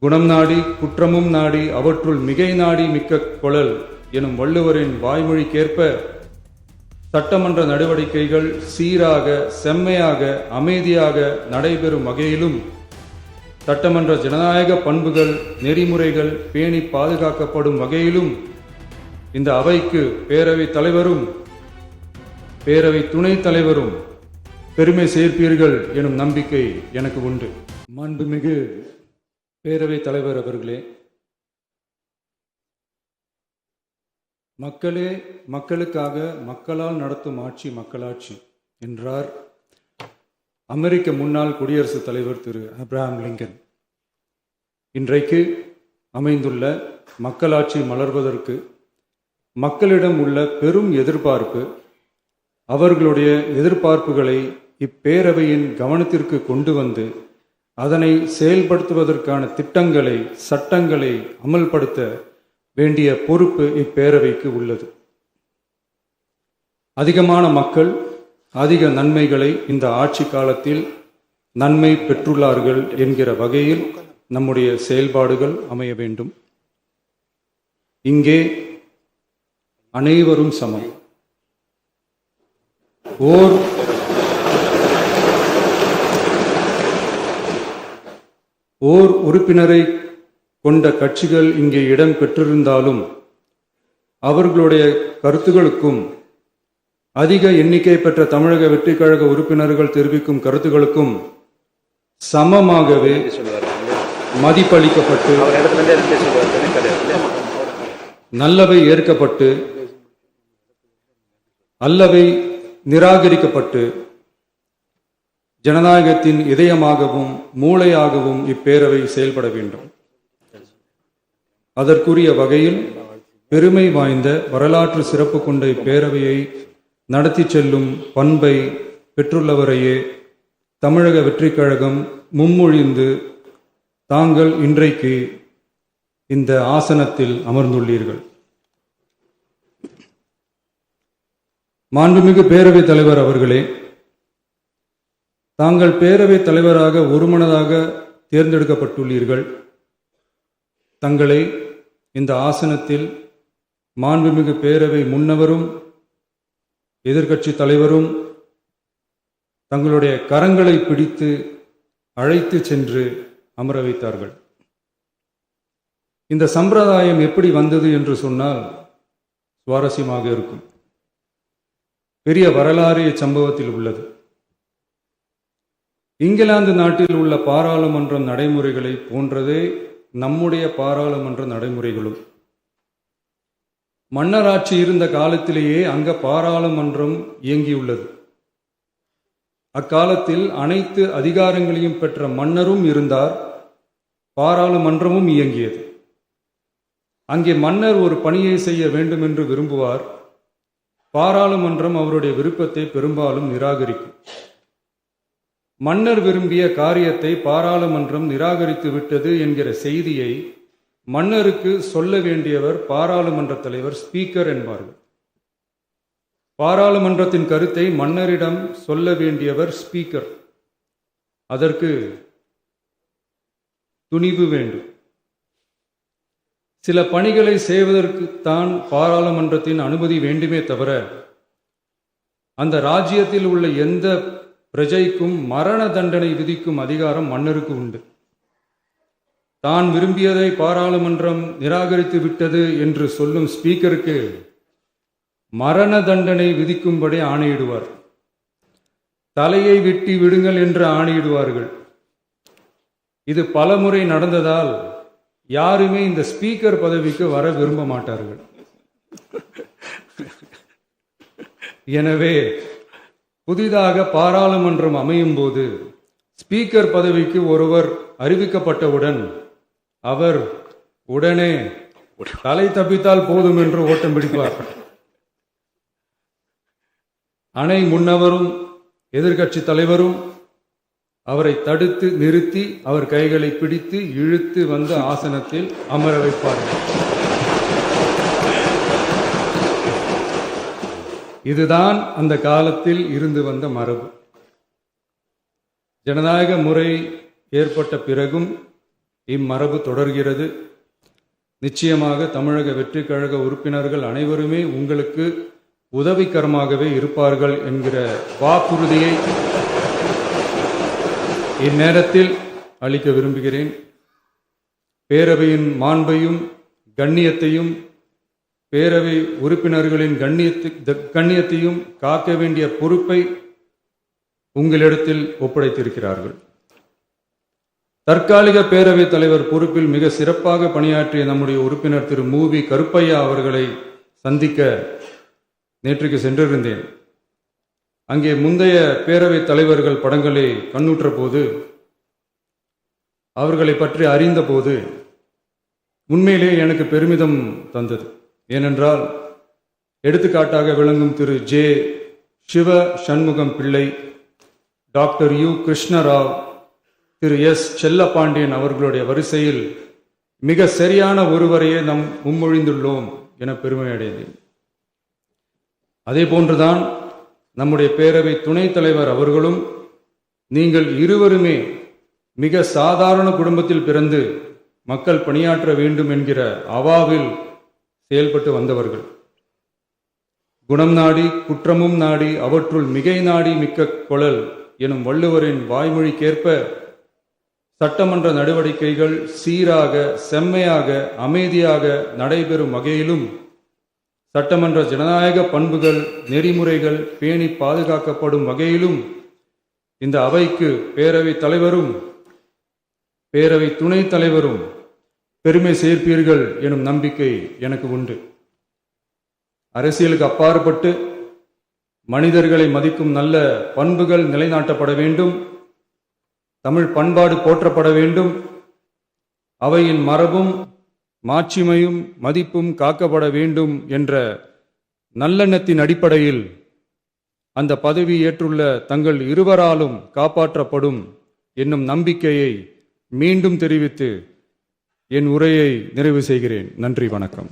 குணம் நாடி குற்றமும் நாடி அவற்றுள் மிகை நாடி மிக்க கொளல் எனும் வள்ளுவரின் வாய்மொழிக்கேற்ப சட்டமன்ற நடவடிக்கைகள் சீராக செம்மையாக அமைதியாக நடைபெறும் வகையிலும் சட்டமன்ற ஜனநாயக பண்புகள் நெறிமுறைகள் பேணி பாதுகாக்கப்படும் வகையிலும் இந்த அவைக்கு பேரவைத் தலைவரும் பேரவை துணைத் தலைவரும் பெருமை சேர்ப்பீர்கள் எனும் நம்பிக்கை எனக்கு உண்டு. மாண்புமிகு பேரவைத் தலைவர் அவர்களே, மக்களே மக்களுக்காக மக்களால் நடத்தும் ஆட்சி மக்களாட்சி என்றார் அமெரிக்க முன்னாள் குடியரசுத் தலைவர் திரு ஆப்ரஹாம் லிங்கன். இன்றைக்கு அமைந்துள்ள மக்களாட்சி மலர்வதற்கு மக்களிடம் உள்ள பெரும் எதிர்பார்ப்பு, அவர்களுடைய எதிர்பார்ப்புகளை இப்பேரவையின் கவனத்திற்கு கொண்டு வந்து அதனை செயல்படுத்துவதற்கான திட்டங்களை சட்டங்களை அமல்படுத்த வேண்டிய பொறுப்பு இப்பேரவைக்கு உள்ளது. அதிகமான மக்கள் அதிக நன்மைகளை இந்த ஆட்சி காலத்தில் நன்மை பெற்றுள்ளார்கள் என்கிற வகையில் நம்முடைய செயல்பாடுகள் அமைய வேண்டும். இங்கே அனைவரும் சமம். ஓர் உறுப்பினரை கொண்ட கட்சிகள் இங்கே இடம் பெற்றிருந்தாலும் அவர்களுடைய கருத்துகளுக்கும் அதிக எண்ணிக்கை பெற்ற தமிழக வெற்றி கழக உறுப்பினர்கள் தெரிவிக்கும் கருத்துகளுக்கும் சமமாகவே மதிப்பளிக்கப்பட்டு நல்லவை ஏற்கப்பட்டு அல்லவை நிராகரிக்கப்பட்டு ஜனநாயகத்தின் இதயமாகவும் மூளையாகவும் இப்பேரவை செயல்பட வேண்டும். அதற்குரிய வகையில் பெருமை வாய்ந்த வரலாற்று சிறப்பு கொண்ட இப்பேரவையை நடத்தி செல்லும் பண்பை பெற்றுள்ளவரையே தமிழக வெற்றி கழகம் முன்மொழிந்து தாங்கள் இன்றைக்கு இந்த ஆசனத்தில் அமர்ந்துள்ளீர்கள். மாண்புமிகு பேரவைத் தலைவர் அவர்களே, தாங்கள் பேரவைத் தலைவராக ஒருமனதாக தேர்ந்தெடுக்கப்பட்டுள்ளீர்கள். தங்களை இந்த ஆசனத்தில் மாண்புமிகு பேரவை முன்னவரும் எதிர்க்கட்சி தலைவரும் தங்களுடைய கரங்களை பிடித்து அழைத்து சென்று அமர வைத்தார்கள். இந்த சம்பிரதாயம் எப்படி வந்தது என்று சொன்னால் சுவாரஸ்யமாக இருக்கும். பெரிய வரலாறு சம்பவத்தில் உள்ளது. இங்கிலாந்து நாட்டில் உள்ள பாராளுமன்ற நடைமுறைகளை போன்றதே நம்முடைய பாராளுமன்ற நடைமுறைகளும். மன்னராட்சி இருந்த காலத்திலேயே அங்க பாராளுமன்றம் இயங்கியுள்ளது. அக்காலத்தில் அனைத்து அதிகாரங்களையும் பெற்ற மன்னரும் இருந்தார், பாராளுமன்றமும் இயங்கியது. அங்கே மன்னர் ஒரு பணியை செய்ய வேண்டும் என்று விரும்புவார், பாராளுமன்றம் அவருடைய விருப்பத்தை பெரும்பாலும் நிராகரிக்கும். மன்னர் விரும்பிய காரியத்தை பாராளுமன்றம் நிராகரித்து விட்டது என்கிற செய்தியை மன்னருக்கு சொல்ல வேண்டியவர் பாராளுமன்ற தலைவர், ஸ்பீக்கர் என்பார்கள். பாராளுமன்றத்தின் கருத்தை மன்னரிடம் சொல்ல வேண்டியவர் ஸ்பீக்கர். அதற்கு துணிவு வேண்டும். சில பணிகளை செய்வதற்குத்தான் பாராளுமன்றத்தின் அனுமதி வேண்டுமே தவிர அந்த ராஜ்யத்தில் உள்ள எந்த பிரஜைக்கும் மரண தண்டனை விதிக்கும் அதிகாரம் மன்னருக்கு உண்டு. தான் விரும்பியதை பாராளுமன்றம் நிராகரித்து விட்டது என்று சொல்லும் ஸ்பீக்கருக்கு மரண தண்டனை விதிக்கும்படி ஆணையிடுவார். தலையை வெட்டி விடுங்கள் என்று ஆணையிடுவார்கள். இது பலமுறை நடந்ததால் யாருமே இந்த ஸ்பீக்கர் பதவிக்கு வர விரும்ப மாட்டார்கள். எனவே புதிதாக பாராளுமன்றம் அமையும் போது ஸ்பீக்கர் பதவிக்கு ஒருவர் அறிவிக்கப்பட்டவுடன் அவர் உடனே தலை தப்பித்தால் போதும் என்று ஓட்டம் பிடிப்பார். அணை முன்னவரும் எதிர்க்கட்சி தலைவரும் அவரை தடுத்து நிறுத்தி அவர் கைகளை பிடித்து இழுத்து வந்து ஆசனத்தில் அமர வைப்பார்கள். இதுதான் அந்த காலத்தில் இருந்து வந்த மரபு. ஜனநாயக முறை ஏற்பட்ட பிறகும் இம்மரபு தொடர்கிறது. நிச்சயமாக தமிழக வெற்றி கழக உறுப்பினர்கள் அனைவருமே உங்களுக்கு உதவிகரமாகவே இருப்பார்கள் என்கிற வாக்குறுதியை இந்நேரத்தில் அளிக்க விரும்புகிறேன். பேரவையின் மாண்பையும் கண்ணியத்தையும் பேரவை உறுப்பினர்களின் கண்ணியத்தையும் காக்க வேண்டிய பொறுப்பை உங்களிடத்தில் ஒப்படைத்திருக்கிறார்கள். தற்காலிக பேரவைத் தலைவர் பொறுப்பில் மிக சிறப்பாக பணியாற்றிய நம்முடைய உறுப்பினர் திரு மூவி கருப்பையா அவர்களை சந்திக்க நேற்றுக்கு சென்றிருந்தேன். அங்கே முந்தைய பேரவைத் தலைவர்கள் படங்களை கண்ணுற்ற போது, அவர்களை பற்றி அறிந்த போது உண்மையிலே எனக்கு பெருமிதம் தந்தது. ஏனென்றால் எடுத்துக்காட்டாக விளங்கும் திரு ஜே சிவ சண்முகம் பிள்ளை, டாக்டர் யு கிருஷ்ணராவ், திரு எஸ் செல்லப்பாண்டியன் அவர்களுடைய வரிசையில் மிக சரியான ஒருவரையே நாம் முன்மொழிந்துள்ளோம் என பெருமை அடைந்தேன். அதே போன்றுதான் நம்முடைய பேரவை துணைத் தலைவர் அவர்களும் நீங்கள் இருவருமே மிக சாதாரண குடும்பத்தில் பிறந்து மக்கள் பணியாற்ற வேண்டும் என்கிற அவாவில் செயல்பட்டு வந்தவர்கள். குணம் நாடி குற்றமும் நாடி அவற்றுள் மிகை நாடி மிக்க கொளல் எனும் வள்ளுவரின் வாய்மொழிக்கேற்ப சட்டமன்ற நடவடிக்கைகள் சீராக செம்மையாக அமைதியாக நடைபெறும் வகையிலும் சட்டமன்ற ஜனநாயக பண்புகள் நெறிமுறைகள் பேணி பாதுகாக்கப்படும் வகையிலும் இந்த அவைக்கு பேரவைத் தலைவரும் பேரவை துணைத் தலைவரும் பெருமை சேர்ப்பீர்கள் எனும் நம்பிக்கை எனக்கு உண்டு. அரசியலுக்கு அப்பாற்பட்டு மனிதர்களை மதிக்கும் நல்ல பண்புகள் நிலைநாட்டப்பட வேண்டும். தமிழ் பண்பாடு போற்றப்பட வேண்டும். அவையின் மரபும் மாட்சிமையும் மதிப்பும் காக்கப்பட வேண்டும் என்ற நல்லெண்ணத்தின் அடிப்படையில் அந்த பதவி ஏற்றுள்ள தங்கள் இருவராலும் காப்பாற்றப்படும் என்னும் நம்பிக்கையை மீண்டும் தெரிவித்து என் உரையை நிறைவு செய்கிறேன். நன்றி, வணக்கம்.